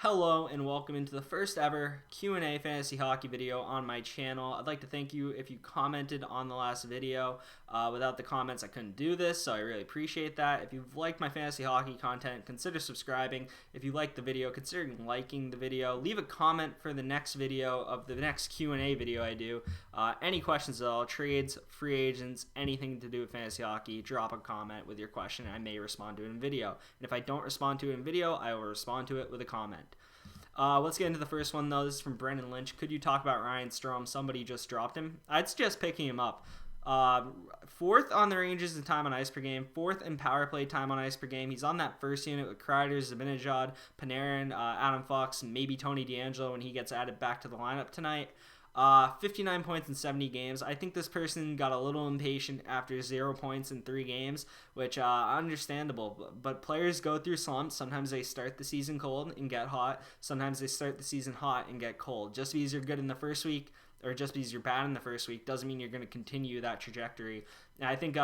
Hello and welcome into the first ever Q&A fantasy hockey video on my channel. I'd like to thank you if you commented on the last video. Without the comments, I couldn't do this, so I really appreciate that. If you've liked my fantasy hockey content, consider subscribing. If you liked the video, consider liking the video. Leave a comment for the next video of the next Q&A video I do. Any questions at all, trades, free agents, anything to do with fantasy hockey, drop a comment with your question and I may respond to it in video. And if I don't respond to it in video, I will respond to it with a comment. Let's get into the first one, though. This is from Brendan Lynch. Could you talk about Ryan Strome? Somebody just dropped him. I'd suggest picking him up. Fourth on the Rangers in time on ice per game. Fourth in power play time on ice per game. He's on that first unit with Kreider, Zibanejad, Panarin, Adam Fox, and maybe Tony DeAngelo when he gets added back to the lineup tonight. 59 points in 70 games. I think this person got a little impatient after 0 points in 3 games, which understandable. But players go through slumps. Sometimes they start the season cold and get hot. Sometimes they start the season hot and get cold. Just because you're good in the first week or just because you're bad in the first week doesn't mean you're going to continue that trajectory. And I think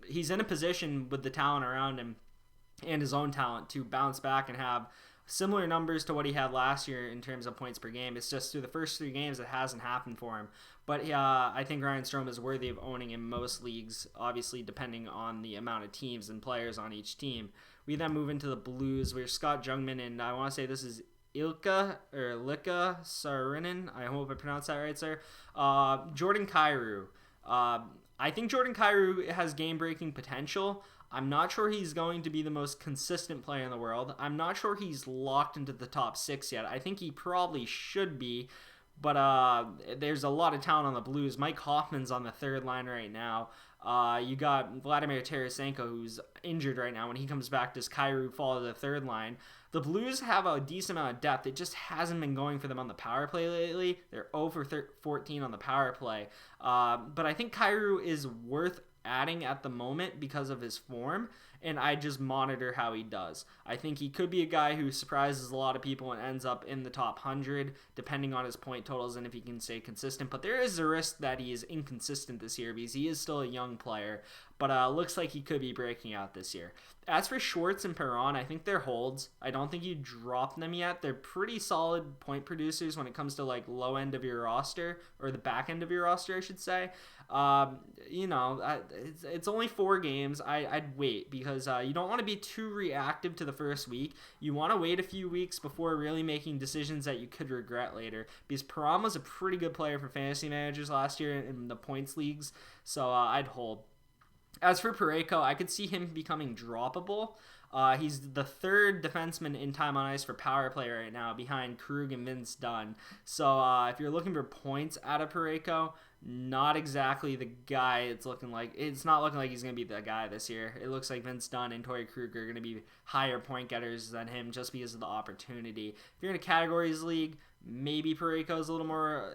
he's in a position with the talent around him and his own talent to bounce back and have similar numbers to what he had last year in terms of points per game. It's just through the first 3 games it hasn't happened for him. But I think Ryan Strome is worthy of owning in most leagues, obviously depending on the amount of teams and players on each team. We then move into the Blues, where Scott Jungman, and I want to say this is Ilka Saarinen. I hope I pronounced that right, sir. Jordan Kyrou. I think Jordan Kyrou has game-breaking potential. I'm not sure he's going to be the most consistent player in the world. I'm not sure he's locked into the top 6 yet. I think he probably should be, but there's a lot of talent on the Blues. Mike Hoffman's on the third line right now. You got Vladimir Tarasenko, who's injured right now. When he comes back, does Kyrou fall to the third line? The Blues have a decent amount of depth. It just hasn't been going for them on the power play lately. They're 0 for 14 on the power play. But I think Kyrou is worth adding at the moment because of his form, and I just monitor how he does. I think he could be a guy who surprises a lot of people and ends up in the top 100 depending on his point totals and if he can stay consistent, but there is a risk that he is inconsistent this year because he is still a young player, but looks like he could be breaking out this year. As for Schwartz and Perron, I think they're holds. I don't think you drop them yet. They're pretty solid point producers when it comes to like low end of your roster, or the back end of your roster, I should say. It's only 4 games. I'd wait because you don't want to be too reactive to the first week. You want to wait a few weeks before really making decisions that you could regret later, because Perron was a pretty good player for fantasy managers last year in the points leagues, so I'd hold. As for Parayko, I could see him becoming droppable. He's the 3rd defenseman in time on ice for power play right now, behind Krug and Vince Dunn. So if you're looking for points out of Parayko, not exactly the guy it's looking like. It's not looking like he's going to be the guy this year. It looks like Vince Dunn and Torrey Krug are going to be higher point getters than him just because of the opportunity. If you're in a categories league, maybe Parayko is a little more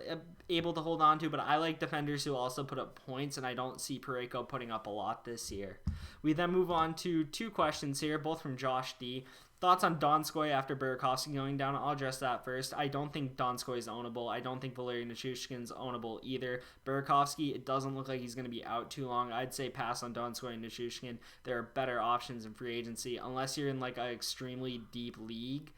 able to hold on to, but I like defenders who also put up points, and I don't see Parayko putting up a lot this year. We then move on to 2 questions here, both from Josh D. Thoughts on Donskoy after Burakovsky going down? I'll address that first. I don't think Donskoy is ownable. I don't think Valeri Nichushkin's ownable either. Burakovsky, it doesn't look like he's going to be out too long. I'd say pass on Donskoy and Nichushkin. There are better options in free agency, unless you're in like an extremely deep league.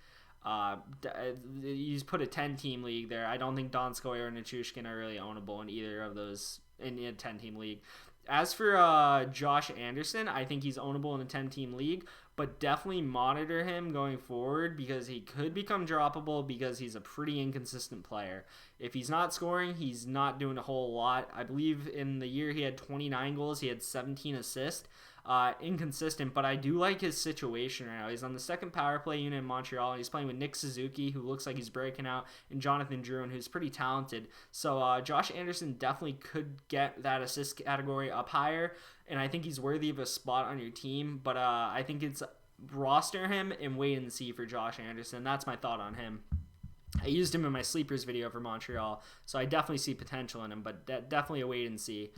You just put a 10-team league there. I don't think Donskoy or Nichushkin are really ownable in either of those in a 10-team league. As for Josh Anderson, I think he's ownable in a 10-team league, but definitely monitor him going forward because he could become droppable because he's a pretty inconsistent player. If he's not scoring, he's not doing a whole lot. I believe in the year he had 29 goals, he had 17 assists. Inconsistent, but I do like his situation right now. He's on the 2nd power play unit in Montreal, and he's playing with Nick Suzuki, who looks like he's breaking out, and Jonathan Drouin, who's pretty talented. So Josh Anderson definitely could get that assist category up higher, and I think he's worthy of a spot on your team, but I think it's roster him and wait and see for Josh Anderson. That's my thought on him. I used him in my sleepers video for Montreal, so I definitely see potential in him, but definitely a wait and see.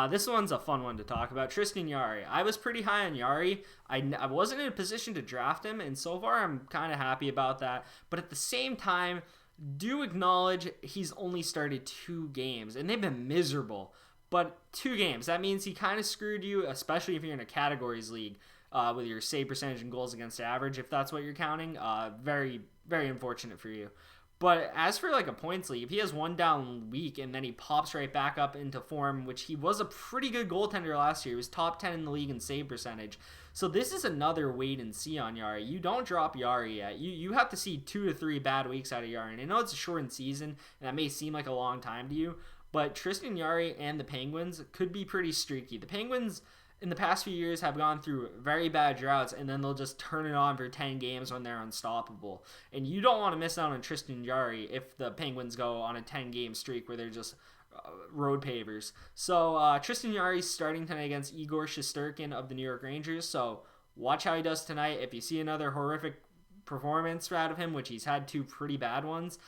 This one's a fun one to talk about. Tristan Jarry. I was pretty high on Jarry. I wasn't in a position to draft him, and so far I'm kind of happy about that. But at the same time, do acknowledge he's only started 2 games, and they've been miserable. But 2 games, that means he kind of screwed you, especially if you're in a categories league. with your save percentage and goals against average, if that's what you're counting. Very, very unfortunate for you. But as for like a points lead, if he has one down week and then he pops right back up into form, which he was a pretty good goaltender last year. He was top 10 in the league in save percentage. So this is another wait and see on Jarry. You don't drop Jarry yet. You have to see 2 to 3 bad weeks out of Jarry. And I know it's a shortened season, and that may seem like a long time to you, but Tristan Jarry and the Penguins could be pretty streaky. The Penguins in the past few years have gone through very bad droughts, and then they'll just turn it on for 10 games when they're unstoppable. And you don't want to miss out on Tristan Jarry if the Penguins go on a 10-game streak where they're just road pavers. So Tristan Jarry's starting tonight against Igor Shesterkin of the New York Rangers. So watch how he does tonight. If you see another horrific performance out of him, which he's had 2 pretty bad ones,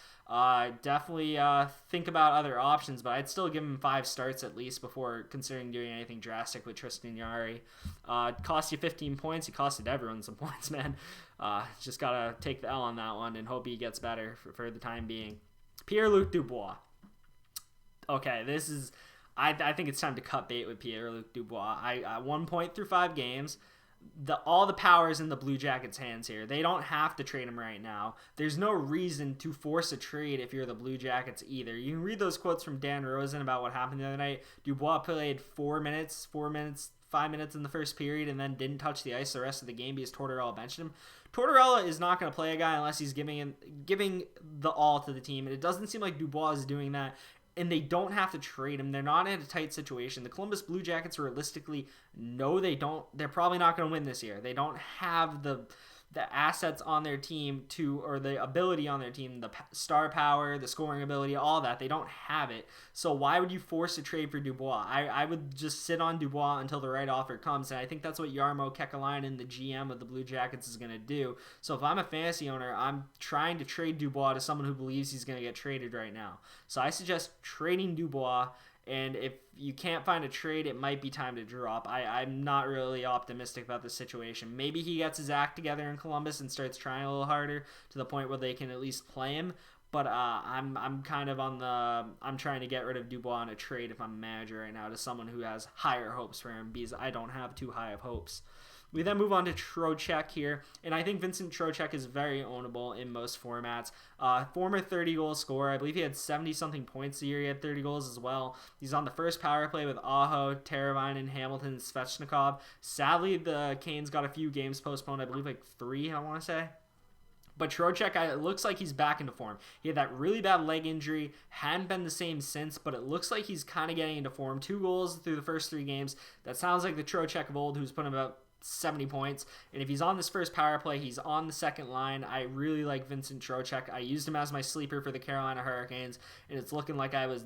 definitely think about other options, but I'd still give him 5 starts at least before considering doing anything drastic with Tristan Jarry. Cost you 15 points. He costed everyone some points, man. Just gotta take the L on that one and hope he gets better for the time being. Pierre-Luc Dubois. Okay, this is... I think it's time to cut bait with Pierre-Luc Dubois. 1 point through 5 games. All the power is in the Blue Jackets' hands here. They don't have to trade him right now. There's no reason to force a trade if you're the Blue Jackets either. You can read those quotes from Dan Rosen about what happened the other night. Dubois played 5 minutes in the first period and then didn't touch the ice the rest of the game because Tortorella benched him. Tortorella is not going to play a guy unless he's giving the all to the team, and it doesn't seem like Dubois is doing that. And they don't have to trade him. They're not in a tight situation. The Columbus Blue Jackets realistically know they don't. They're probably not going to win this year. They don't have the assets on their team or the ability on their team, the star power, the scoring ability, all that. They don't have it. So why would you force a trade for Dubois? I would just sit on Dubois until the right offer comes, and I think that's what Jarmo Kekalainen, the GM of the Blue Jackets, is going to do. So if I'm a fantasy owner, I'm trying to trade Dubois to someone who believes he's going to get traded right now. So I suggest trading Dubois. And if you can't find a trade, it might be time to drop. I'm not really optimistic about the situation. Maybe he gets his act together in Columbus and starts trying a little harder to the point where they can at least play him. But I'm kind of I'm trying to get rid of Dubois on a trade if I'm a manager right now to someone who has higher hopes for him because I don't have too high of hopes. We then move on to Trocheck here, and I think Vincent Trocheck is very ownable in most formats. Former 30-goal scorer. I believe he had 70-something points a year. He had 30 goals as well. He's on the first power play with Aho, Teravainen, Hamilton, and Svechnikov. Sadly, the Canes got a few games postponed. I believe like 3, I want to say. But Trocheck, it looks like he's back into form. He had that really bad leg injury, hadn't been the same since, but it looks like he's kind of getting into form. 2 goals through the first 3 games. That sounds like the Trocheck of old who's put about 70 points, and if he's on this first power play, he's on the second line. I really like Vincent Trocheck. I used him as my sleeper for the Carolina Hurricanes, and it's looking like I was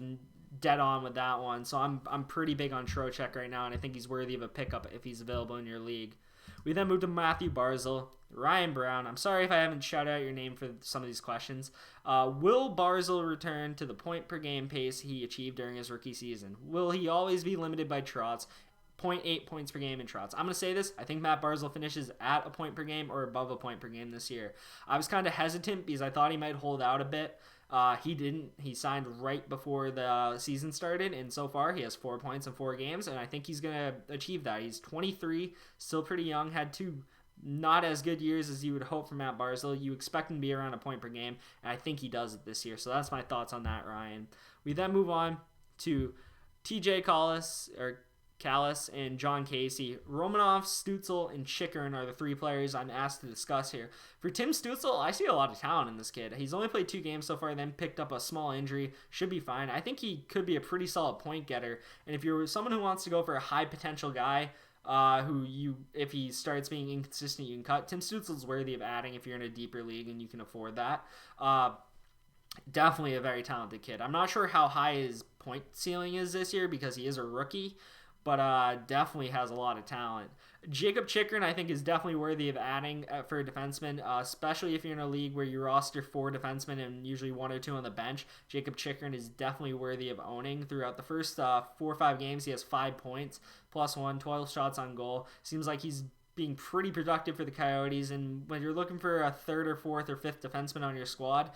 dead on with that one. So I'm pretty big on Trocheck right now, and I think he's worthy of a pickup if he's available in your league. We then move to Matthew Barzal. Ryan Brown, I'm sorry if I haven't shouted out your name for some of these questions. Will Barzal return to the point per game pace he achieved during his rookie season? Will he always be limited by Trotz? 0.8 points per game in Trotz. I'm going to say this. I think Matt Barzal finishes at a point per game or above a point per game this year. I was kind of hesitant because I thought he might hold out a bit. He didn't. He signed right before the season started, and so far he has 4 points in 4 games, and I think he's going to achieve that. He's 23, still pretty young, had 2 not as good years as you would hope from Matt Barzal. You expect him to be around a point per game, and I think he does it this year. So that's my thoughts on that, Ryan. We then move on to TJ Callis and John Casey. Romanov, Stützle, and Chychrun are the 3 players I'm asked to discuss here. For Tim Stützle, I see a lot of talent in this kid. He's only played 2 games so far, then picked up a small injury. Should be fine. I think he could be a pretty solid point getter. And if you're someone who wants to go for a high potential guy, if he starts being inconsistent, you can cut. Tim Stützle's worthy of adding if you're in a deeper league and you can afford that. Definitely a very talented kid. I'm not sure how high his point ceiling is this year because he is a rookie, but definitely has a lot of talent. Jacob Chychrun, I think, is definitely worthy of adding for a defenseman, especially if you're in a league where you roster 4 defensemen and usually 1 or 2 on the bench. Jacob Chychrun is definitely worthy of owning. Throughout the first 4 or 5 games, he has 5 points, +1, 12 shots on goal. Seems like he's being pretty productive for the Coyotes, and when you're looking for a 3rd or 4th or 5th defenseman on your squad,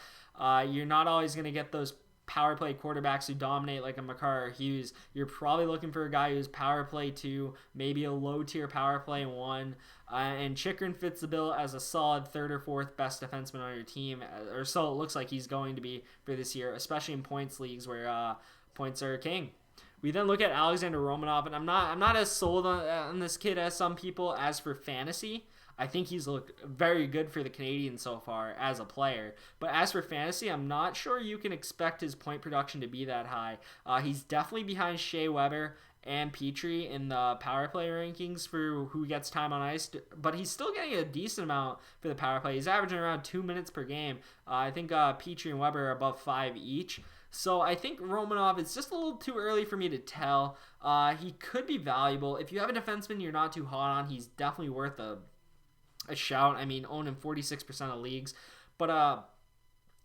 you're not always going to get those power play quarterbacks who dominate like a Makar or Hughes, you're probably looking for a guy who's power play 2, maybe a low tier power play 1. And Chychrun fits the bill as a solid 3rd or 4th best defenseman on your team, or so it looks like he's going to be for this year, especially in points leagues where points are king. We then look at Alexander Romanov, and I'm not as sold on this kid as some people. As for fantasy, I think he's looked very good for the Canadiens so far as a player. But as for fantasy, I'm not sure you can expect his point production to be that high. He's definitely behind Shea Weber and Petrie in the power play rankings for who gets time on ice, but he's still getting a decent amount for the power play. He's averaging around 2 minutes per game. I think Petrie and Weber are above 5 each. So I think Romanov, it's just a little too early for me to tell. He could be valuable. If you have a defenseman you're not too hot on, he's definitely worth a shout. I mean, own him 46% of leagues. But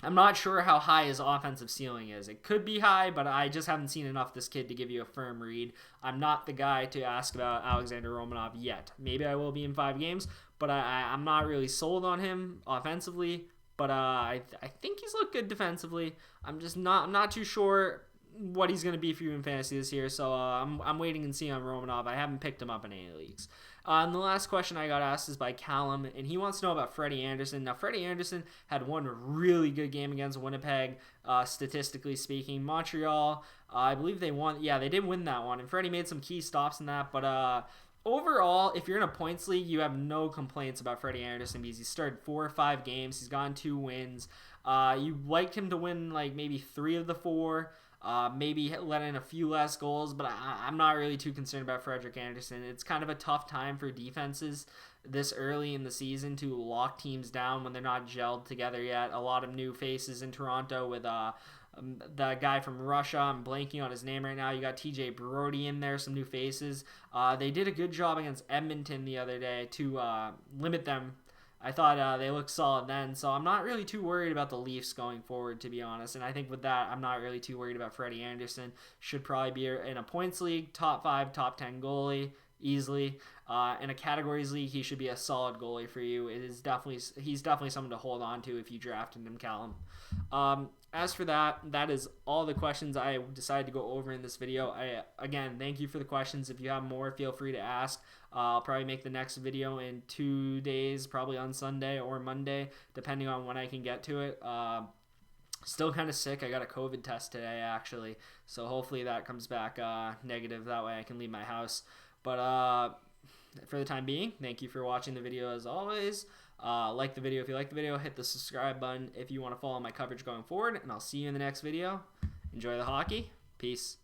I'm not sure how high his offensive ceiling is. It could be high, but I just haven't seen enough of this kid to give you a firm read. I'm not the guy to ask about Alexander Romanov yet. Maybe I will be in 5 games, but I'm not really sold on him offensively. But I think he's looked good defensively. I'm not too sure what he's going to be for you in fantasy this year. So I'm waiting and seeing on Romanov. I haven't picked him up in any leagues. And the last question I got asked is by Callum, and he wants to know about Freddie Andersen. Now, Freddie Andersen had one really good game against Winnipeg, statistically speaking. Montreal, I believe they won. Yeah, they did win that one, and Freddie made some key stops in that. But overall, if you're in a points league, you have no complaints about Freddie Andersen because he started 4 or 5 games. He's gotten 2 wins. You liked him to win like maybe 3 of the 4. Maybe let in a few less goals, but I'm not really too concerned about Frederik Andersen. It's kind of a tough time for defenses this early in the season to lock teams down when they're not gelled together yet. A lot of new faces in Toronto with the guy from Russia. I'm blanking on his name right now. You got TJ Brody in there, some new faces. They did a good job against Edmonton the other day to limit them. I thought they looked solid then, so I'm not really too worried about the Leafs going forward, to be honest. And I think with that, I'm not really too worried about Freddie Andersen. Should probably be in a points league, top 5, top 10 goalie, easily. In a categories league, he should be a solid goalie for you. He's definitely someone to hold on to if you drafted him, Callum. As for that is all the questions I decided to go over in this video. Again, thank you for the questions. If you have more, feel free to ask. I'll probably make the next video in 2 days, probably on Sunday or Monday, depending on when I can get to it. Still kind of sick. I got a COVID test today, actually, so hopefully that comes back negative. That way I can leave my house. But for the time being, thank you for watching the video as always. Like the video if you like the video. Hit the subscribe button if you want to follow my coverage going forward, and I'll see you in the next video. Enjoy the hockey. Peace.